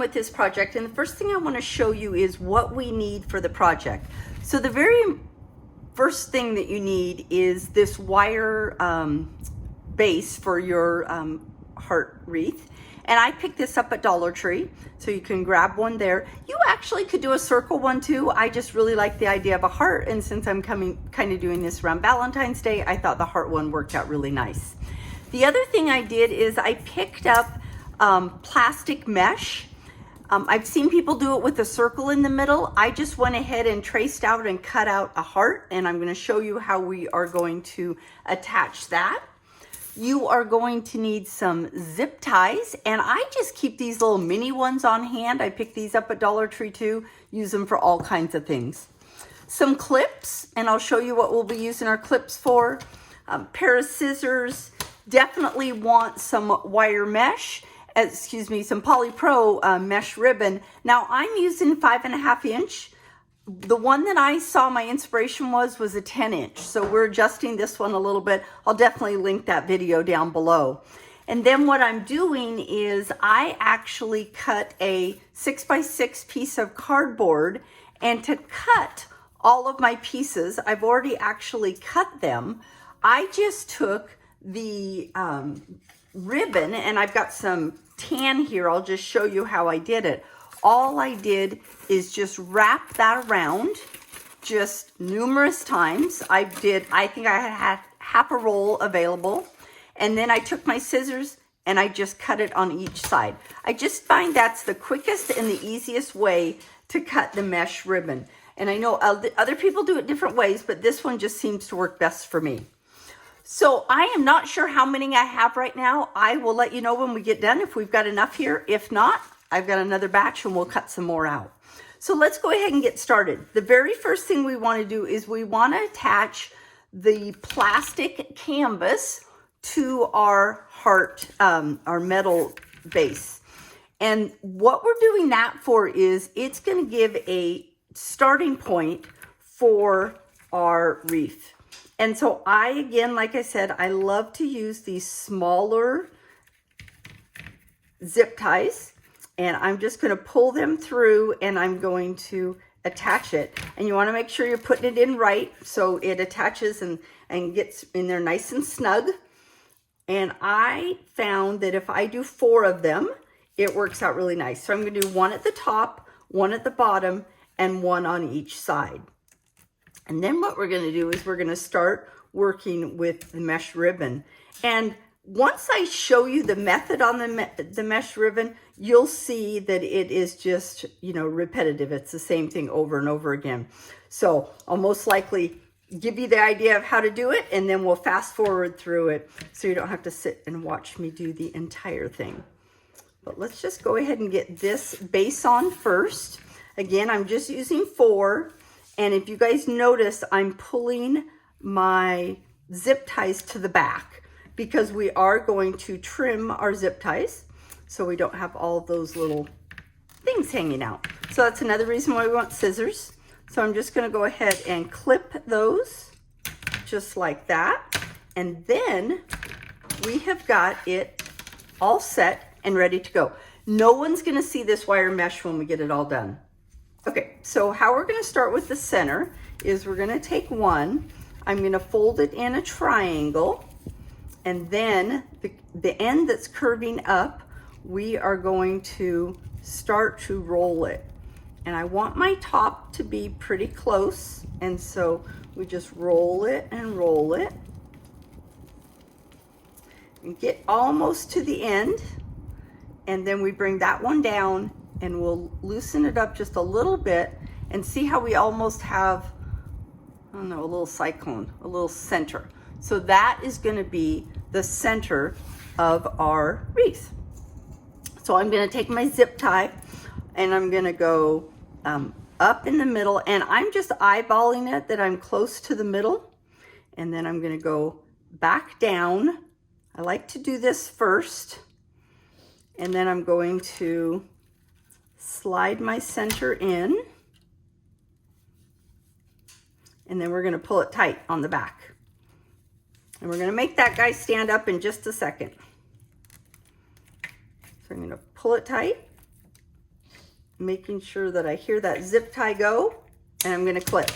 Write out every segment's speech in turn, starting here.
with this project, and the first thing I want to show you is what we need for the project. So the very first thing that you need is this wire base for your heart wreath. And I picked this up at Dollar Tree, so you can grab one there. You actually could do a circle one too. I just really like the idea of a heart, and since I'm kind of doing this around Valentine's Day, I thought the heart one worked out really nice. The other thing I did is I picked up plastic mesh. I've seen people do it with a circle in the middle. I just went ahead and traced out and cut out a heart, and I'm going to show you how we are going to attach that. You are going to need some zip ties, and I just keep these little mini ones on hand. I picked these up at Dollar Tree too. Use them for all kinds of things. Some clips, and I'll show you what we'll be using our clips for. Pair of scissors. Definitely want some wire mesh. Some polypro mesh ribbon. Now I'm using 5.5 inch. The one that I saw my inspiration was a 10 inch. So we're adjusting this one a little bit. I'll definitely link that video down below. And then what I'm doing is I actually cut a 6x6 piece of cardboard, and to cut all of my pieces, I've already actually cut them. I just took the ribbon, and I've got some tan here. I'll just show you how I did it. All I did is just wrap that around just numerous times. I think I had half a roll available, and then I took my scissors and I just cut it on each side. I just find that's the quickest and the easiest way to cut the mesh ribbon. And I know other people do it different ways, but this one just seems to work best for me. So I am not sure how many I have right now. I will let you know when we get done if we've got enough here. If not, I've got another batch and we'll cut some more out. So let's go ahead and get started. The very first thing we want to do is we want to attach the plastic canvas to our heart, our metal base. And what we're doing that for is it's going to give a starting point for our wreath. And so again, like I said, I love to use these smaller zip ties, and I'm just going to pull them through and I'm going to attach it. And you want to make sure you're putting it in right so it attaches and gets in there nice and snug. And I found that if I do 4 of them, it works out really nice. So I'm going to do 1 at the top, 1 at the bottom, and 1 on each side. And then what we're going to do is we're going to start working with the mesh ribbon. And once I show you the method on the mesh ribbon, you'll see that it is just, repetitive. It's the same thing over and over again. So I'll most likely give you the idea of how to do it, and then we'll fast forward through it so you don't have to sit and watch me do the entire thing. But let's just go ahead and get this base on first. Again, I'm just using 4. And if you guys notice, I'm pulling my zip ties to the back because we are going to trim our zip ties so we don't have all of those little things hanging out. So that's another reason why we want scissors. So I'm just going to go ahead and clip those just like that. And then we have got it all set and ready to go. No one's going to see this wire mesh when we get it all done. Okay, so how we're going to start with the center is we're going to take 1. I'm going to fold it in a triangle, and then the end that's curving up, we are going to start to roll it. And I want my top to be pretty close, and so we just roll it and get almost to the end, and then we bring that one down, and we'll loosen it up just a little bit and see how we almost have, I don't know, a little cyclone, a little center. So that is going to be the center of our wreath. So I'm going to take my zip tie and I'm going to go up in the middle, and I'm just eyeballing it that I'm close to the middle, and then I'm going to go back down. I like to do this first, and then I'm going to slide my center in, and then we're going to pull it tight on the back. And we're going to make that guy stand up in just a second. So I'm going to pull it tight, making sure that I hear that zip tie go, and I'm gonna clip.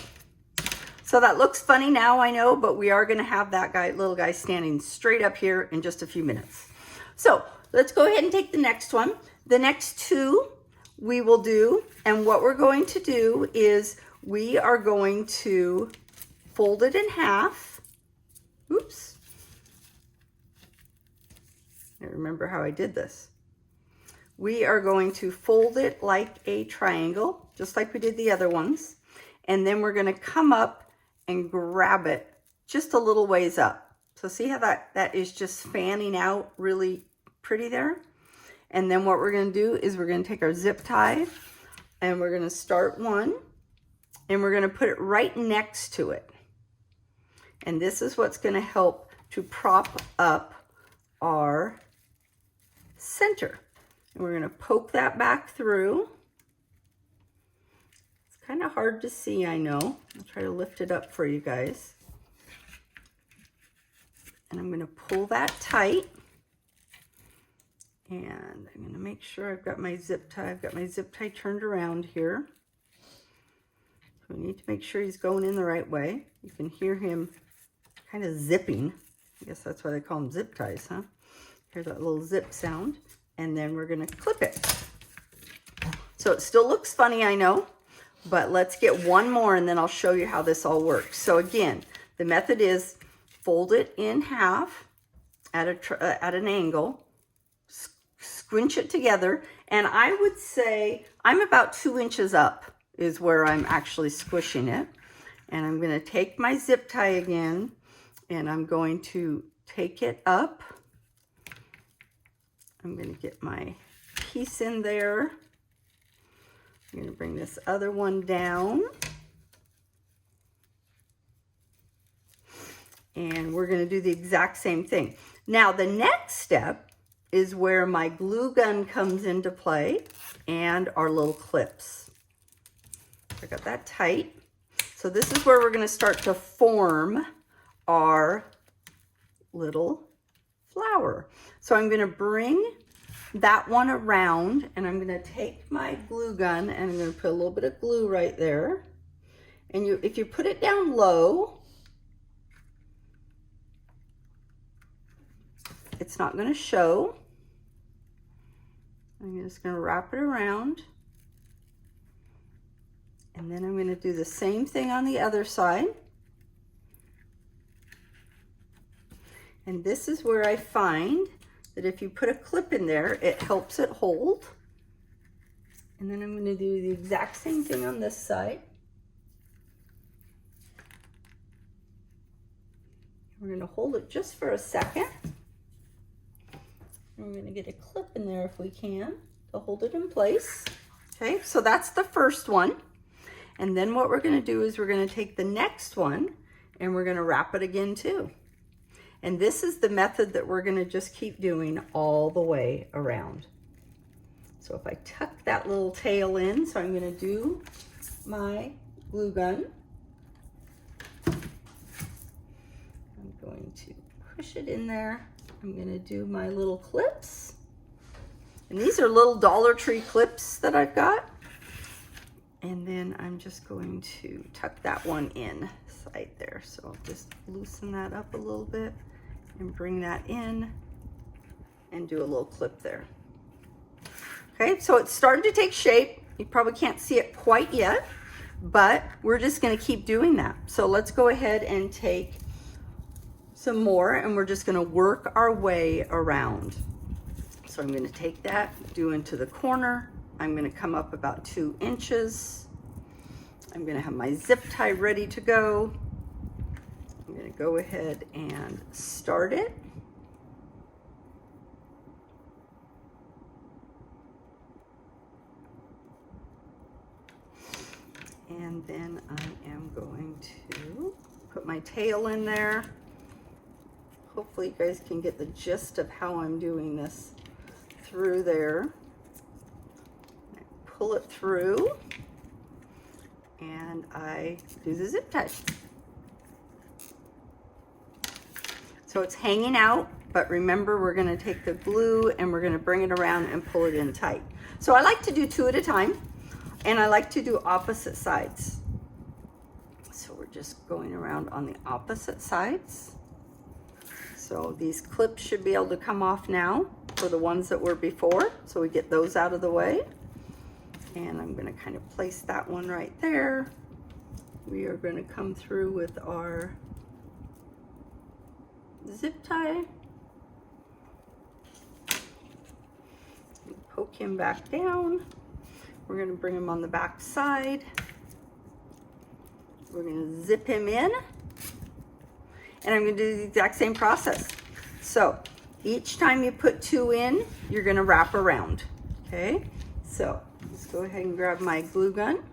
So that looks funny now, I know, but we are gonna have that little guy standing straight up here in just a few minutes. So let's go ahead and take the next one. The next two we will do, and what we're going to do is we are going to fold it in half. Oops. I remember how I did this. We are going to fold it like a triangle, just like we did the other ones. And then we're going to come up and grab it just a little ways up. So see how that is just fanning out really pretty there? And then what we're going to do is we're going to take our zip tie and we're going to start one and we're going to put it right next to it. And this is what's going to help to prop up our center. And we're going to poke that back through. It's kind of hard to see, I know. I'll try to lift it up for you guys. And I'm going to pull that tight. And I'm going to make sure I've got my zip tie. I've got my zip tie turned around here. So we need to make sure he's going in the right way. You can hear him kind of zipping. I guess that's why they call them zip ties, huh? Here's that little zip sound. And then we're going to clip it. So it still looks funny, I know. But let's get one more and then I'll show you how this all works. So again, the method is fold it in half at an angle. Squinch it together, and I would say I'm about 2 inches up is where I'm actually squishing it. And I'm going to take my zip tie again and I'm going to take it up. I'm going to get my piece in there. I'm going to bring this other one down. And we're going to do the exact same thing. Now the next step is where my glue gun comes into play and our little clips. I got that tight. So this is where we're going to start to form our little flower. So I'm going to bring that one around and I'm going to take my glue gun and I'm going to put a little bit of glue right there. And if you put it down low, it's not going to show. I'm just going to wrap it around. And then I'm going to do the same thing on the other side. And this is where I find that if you put a clip in there, it helps it hold. And then I'm going to do the exact same thing on this side. We're going to hold it just for a second. We're going to get a clip in there if we can to hold it in place. Okay, so that's the first one. And then what we're going to do is we're going to take the next one and we're going to wrap it again too. And this is the method that we're going to just keep doing all the way around. So if I tuck that little tail in, so I'm going to do my glue gun. I'm going to push it in there. I'm going to do my little clips. And these are little Dollar Tree clips that I've got. And then I'm just going to tuck that one inside there. So I'll just loosen that up a little bit and bring that in and do a little clip there. Okay, so it's starting to take shape. You probably can't see it quite yet, but we're just going to keep doing that. So let's go ahead and take some more and we're just going to work our way around. So I'm going to take that, do into the corner. I'm going to come up about 2 inches. I'm going to have my zip tie ready to go. I'm going to go ahead and start it. And then I am going to put my tail in there. Hopefully you guys can get the gist of how I'm doing this through there. I pull it through and I do the zip tie. So it's hanging out, but remember we're going to take the glue and we're going to bring it around and pull it in tight. So I like to do 2 at a time. And I like to do opposite sides. So we're just going around on the opposite sides. So these clips should be able to come off now for the ones that were before. So we get those out of the way. And I'm going to kind of place that one right there. We are going to come through with our zip tie. Poke him back down. We're going to bring him on the back side. We're going to zip him in. And I'm going to do the exact same process. So each time you put 2 in, you're going to wrap around. Okay? So let's go ahead and grab my glue gun.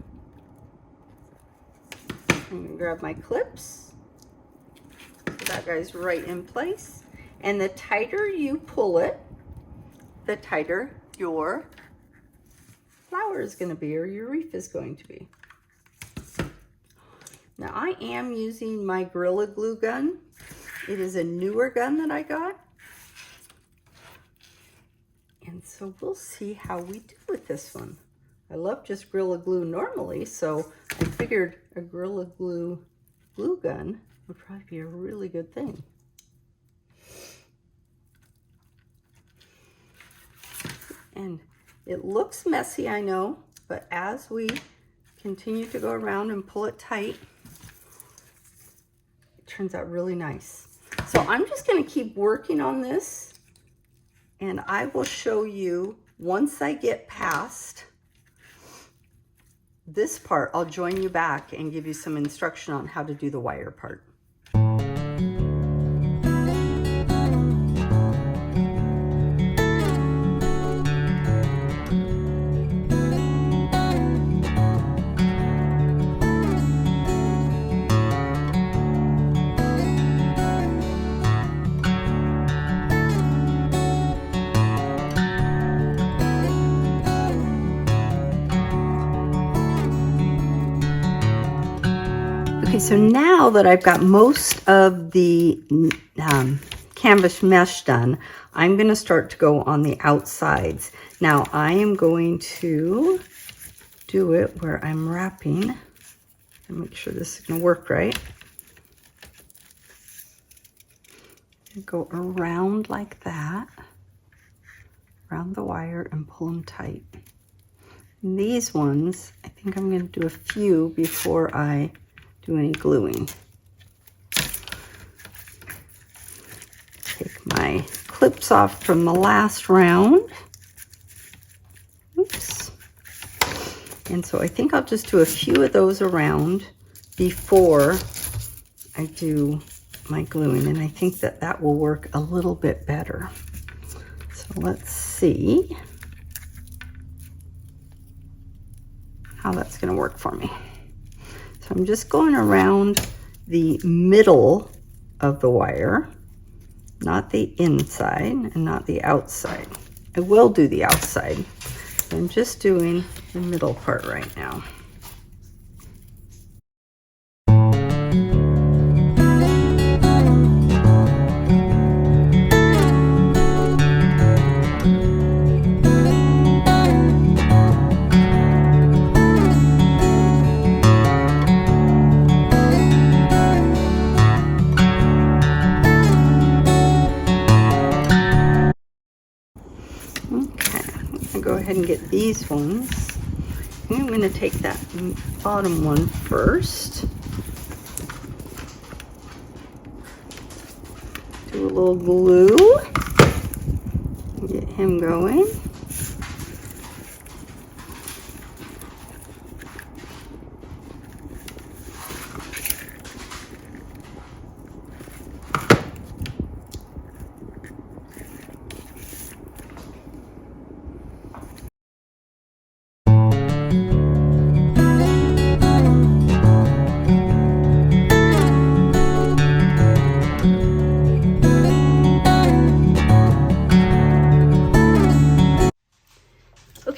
I'm going to grab my clips. So that guy's right in place. And the tighter you pull it, the tighter your flower is going to be, or your wreath is going to be. Now I am using my Gorilla Glue gun. It is a newer gun that I got. And so we'll see how we do with this one. I love just Gorilla Glue normally, so I figured a Gorilla Glue glue gun would probably be a really good thing. And it looks messy, I know, but as we continue to go around and pull it tight, it turns out really nice. So I'm just going to keep working on this, and I will show you once I get past this part. I'll join you back and give you some instruction on how to do the wire part. Okay, so now that I've got most of the canvas mesh done, I'm going to start to go on the outsides. Now I am going to do it where I'm wrapping and make sure this is going to work right. Go around like that, around the wire, and pull them tight. And these ones, I think I'm going to do a few before I do any gluing. Take my clips off from the last round. Oops. And so I think I'll just do a few of those around before I do my gluing, and I think that that will work a little bit better. So let's see how that's going to work for me. So I'm just going around the middle of the wire, not the inside and not the outside. I will do the outside. I'm just doing the middle part right now. Go ahead and get these ones. I'm going to take that bottom one first. Do a little glue. Get him going.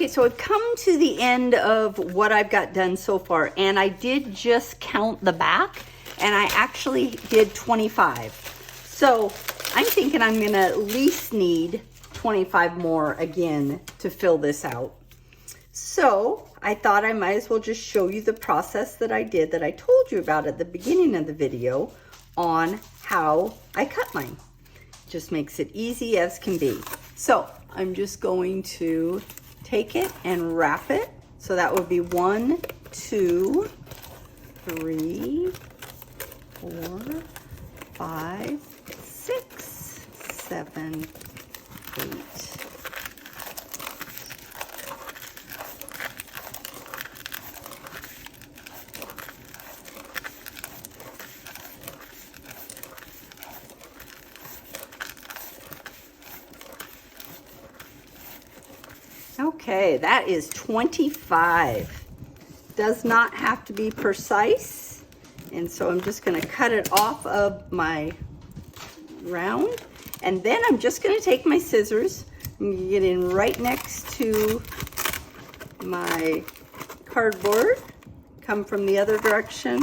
So I've come to the end of what I've got done so far, and I did just count the back, and I actually did 25. So I'm thinking I'm gonna at least need 25 more again to fill this out. So I thought I might as well just show you the process that I did that I told you about at the beginning of the video on how I cut mine. Just makes it easy as can be. So I'm just going to take it and wrap it. So that would be 1, 2, 3, 4, 5, 6, 7, 8. Okay, that is 25. Does not have to be precise. And so I'm just going to cut it off of my round. And then I'm just going to take my scissors and get in right next to my cardboard, come from the other direction,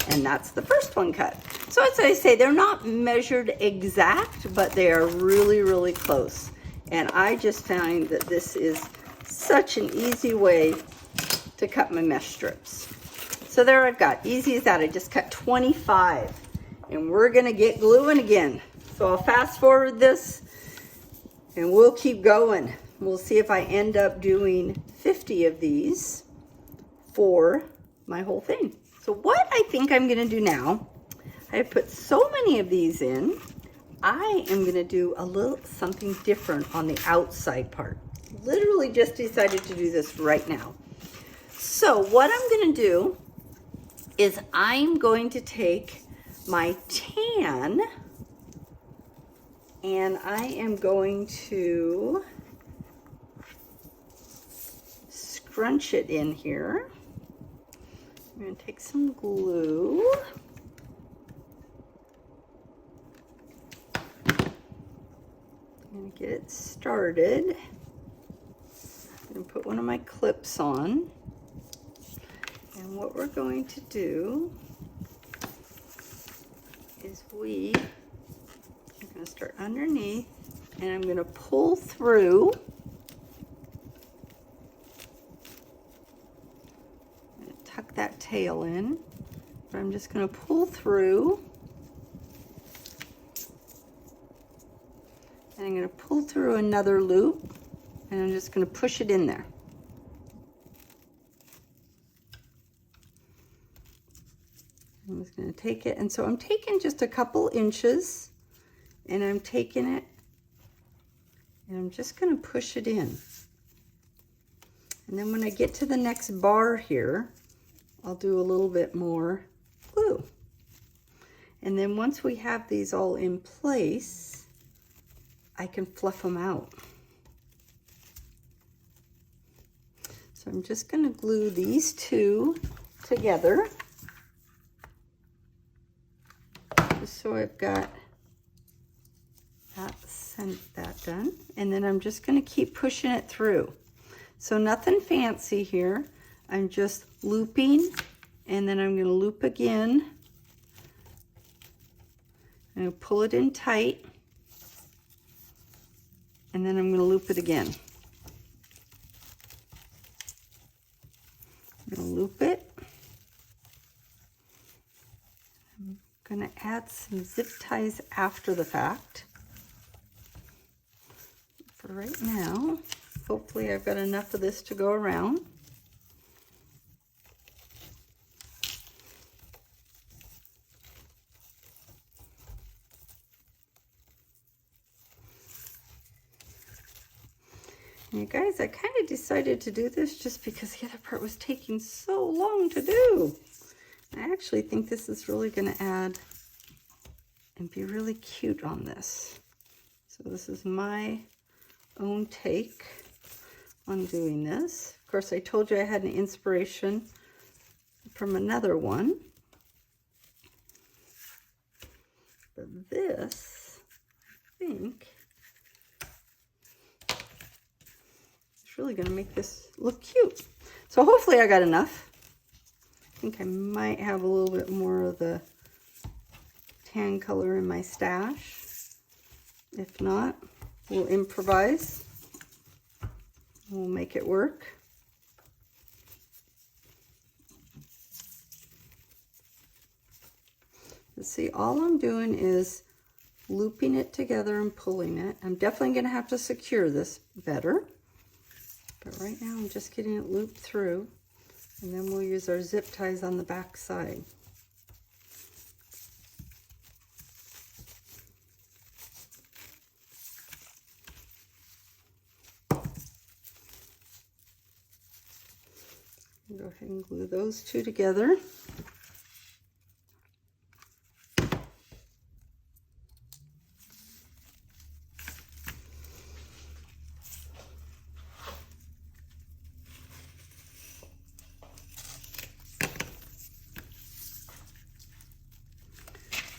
and that's the first one cut. So as I say, they're not measured exact, but they are really, really close. And I just find that this is such an easy way to cut my mesh strips. So there I've got, easy as that. I just cut 25, and we're gonna get gluing again. So I'll fast forward this and we'll keep going. We'll see if I end up doing 50 of these for my whole thing. So what I think I'm gonna do now, I put so many of these in, I am gonna do a little something different on the outside part. Literally just decided to do this right now. So what I'm gonna do is I'm going to take my tan and I am going to scrunch it in here. I'm going to take some glue. I'm going to get it started. I'm going to put one of my clips on. And what we're going to do is I'm going to start underneath and I'm going to pull through. I'm going to tuck that tail in, but I'm just going to pull through. And I'm going to pull through another loop and I'm just going to push it in there. I'm just going to take it, and so I'm taking just a couple inches and I'm taking it and I'm just going to push it in. And then when I get to the next bar here, I'll do a little bit more glue. And then once we have these all in place, I can fluff them out. So I'm just going to glue these two together. So I've got that done, and then I'm just going to keep pushing it through. So nothing fancy here. I'm just looping, and then I'm going to loop again. I'm going to pull it in tight, and then I'm going to loop it again. I'm going to loop it. I'm going to add some zip ties after the fact. For right now, hopefully I've got enough of this to go around. And you guys, I kind of decided to do this just because the other part was taking so long to do. I actually think this is really going to add and be really cute on this. So this is my own take on doing this. Of course, I told you I had an inspiration from another one. But this, I think, is really going to make this look cute. So hopefully I got enough. I think I might have a little bit more of the tan color in my stash. If not, we'll improvise. We'll make it work. See, all I'm doing is looping it together and pulling it. I'm definitely going to have to secure this better. But right now I'm just getting it looped through. And then we'll use our zip ties on the back side. Go ahead and glue those two together.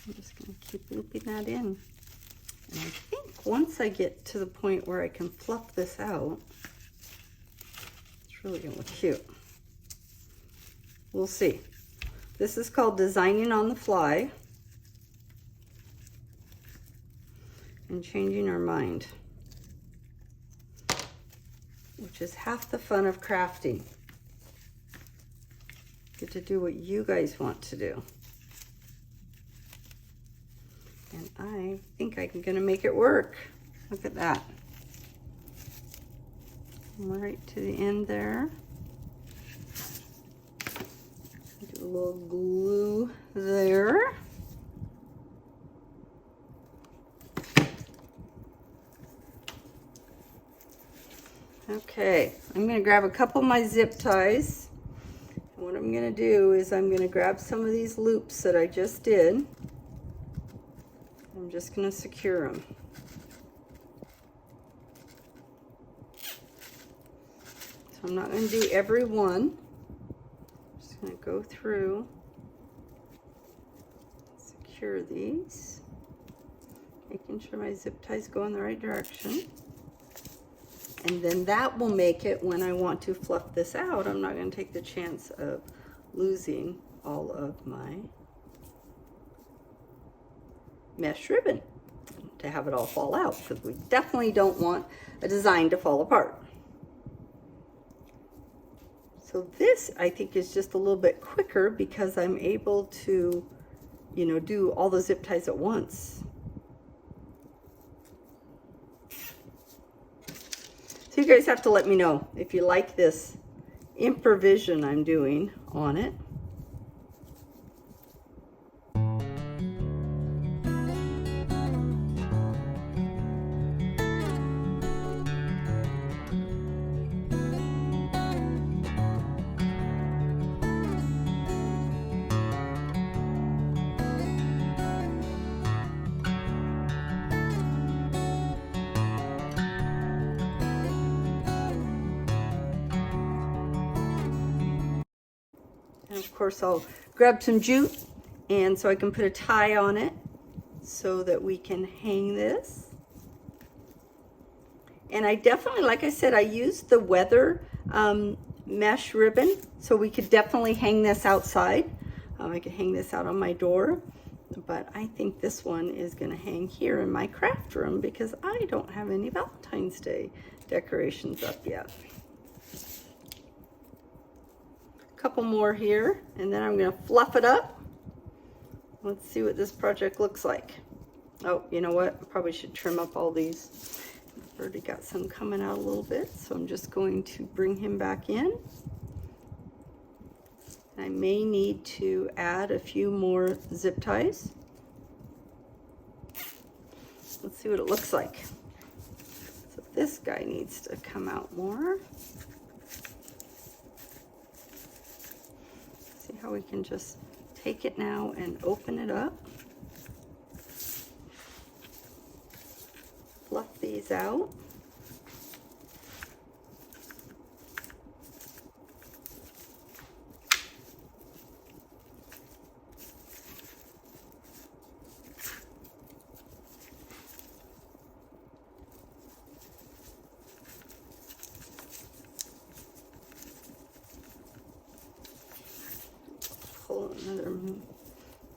I'm just going to keep looping that in. And I think once I get to the point where I can fluff this out, it's really going to look cute. We'll see. This is called designing on the fly and changing our mind, which is half the fun of crafting. Get to do what you guys want to do. And I think I'm going to make it work. Look at that. Right to the end there. Do a little glue there. Okay, I'm going to grab a couple of my zip ties. And what I'm going to do is I'm going to grab some of these loops that I just did. I'm just going to secure them. So I'm not going to do every one. I'm just going to go through, secure these, making sure my zip ties go in the right direction. And then that will make it when I want to fluff this out, I'm not going to take the chance of losing all of my mesh ribbon to have it all fall out, because we definitely don't want a design to fall apart. So this, I think, is just a little bit quicker because I'm able to, you know, do all the zip ties at once. So you guys have to let me know if you like this improvisation I'm doing on it. And of course I'll grab some jute, and so I can put a tie on it so that we can hang this. And I definitely, like I said, I used the weather mesh ribbon, so we could definitely hang this outside. I could hang this out on my door, but I think this one is going to hang here in my craft room because I don't have any Valentine's Day decorations up yet. Couple more here, and then I'm going to fluff it up. Let's see what this project looks like. Oh, you know what? I probably should trim up all these. I've already got some coming out a little bit, so I'm just going to bring him back in. I may need to add a few more zip ties. Let's see what it looks like. So this guy needs to come out more. See how we can just take it now and open it up. Fluff these out. Pull another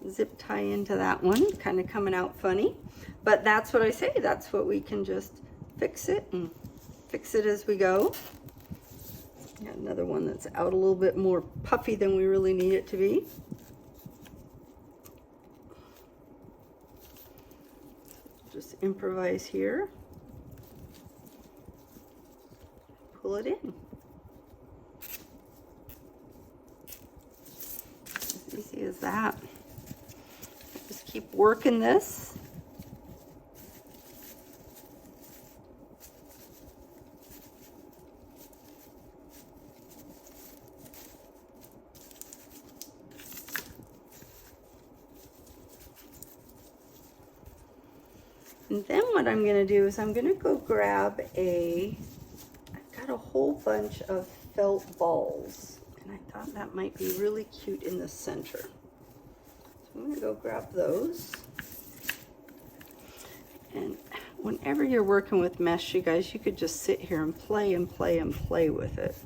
zip tie into that one, kind of coming out funny, but that's what I say, that's what we can just fix it and fix it as we go. Got another one that's out a little bit more puffy than we really need it to be. Just improvise here. Pull it in. As easy as that. Just keep working this. And then what I'm going to do is I'm going to go grab I've got a whole bunch of felt balls, and I thought that might be really cute in the center. So I'm going to go grab those. And whenever you're working with mesh, you guys, you could just sit here and play and play and play with it.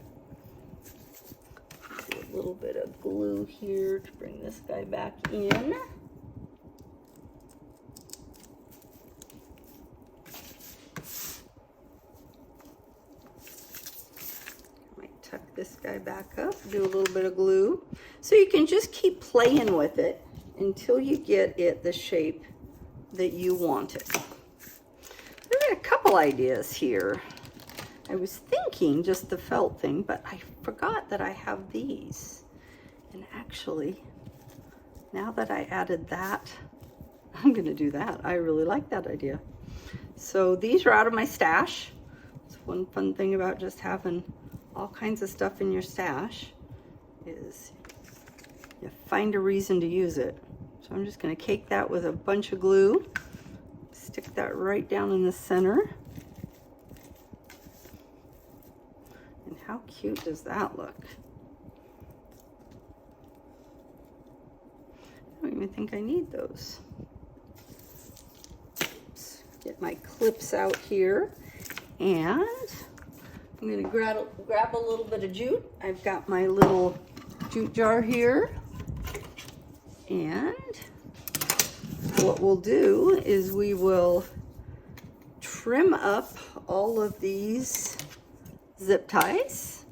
Do a little bit of glue here to bring this guy back in. Tuck this guy back up, do a little bit of glue. So you can just keep playing with it until you get it the shape that you want it. I've got a couple ideas here. I was thinking just the felt thing, but I forgot that I have these. And actually, now that I added that, I'm gonna do that. I really like that idea. So these are out of my stash. It's one fun thing about just having all kinds of stuff in your stash is you find a reason to use it. So I'm just going to cake that with a bunch of glue, stick that right down in the center. And how cute does that look? I don't even think I need those. Oops. Get my clips out here, and I'm going to grab a little bit of jute. I've got my little jute jar here. And what we'll do is we will trim up all of these zip ties.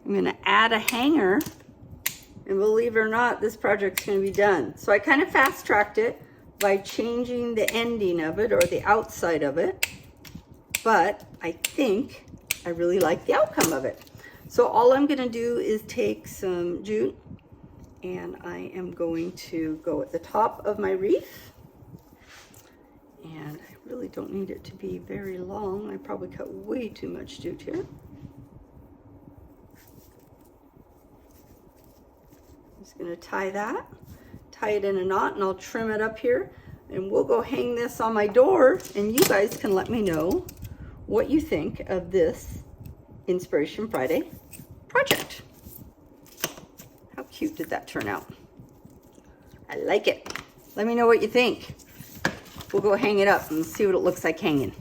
I'm going to add a hanger. And believe it or not, this project's going to be done. So I kind of fast-tracked it by changing the ending of it or the outside of it. But I think I really like the outcome of it. So all I'm going to do is take some jute, and I am going to go at the top of my wreath. And I really don't need it to be very long. I probably cut way too much jute here. I'm just going to tie it in a knot, and I'll trim it up here, and we'll go hang this on my door, and you guys can let me know what you think of this Inspiration Friday project. How cute did that turn out? I like it. Let me know what you think. We'll go hang it up and see what it looks like hanging.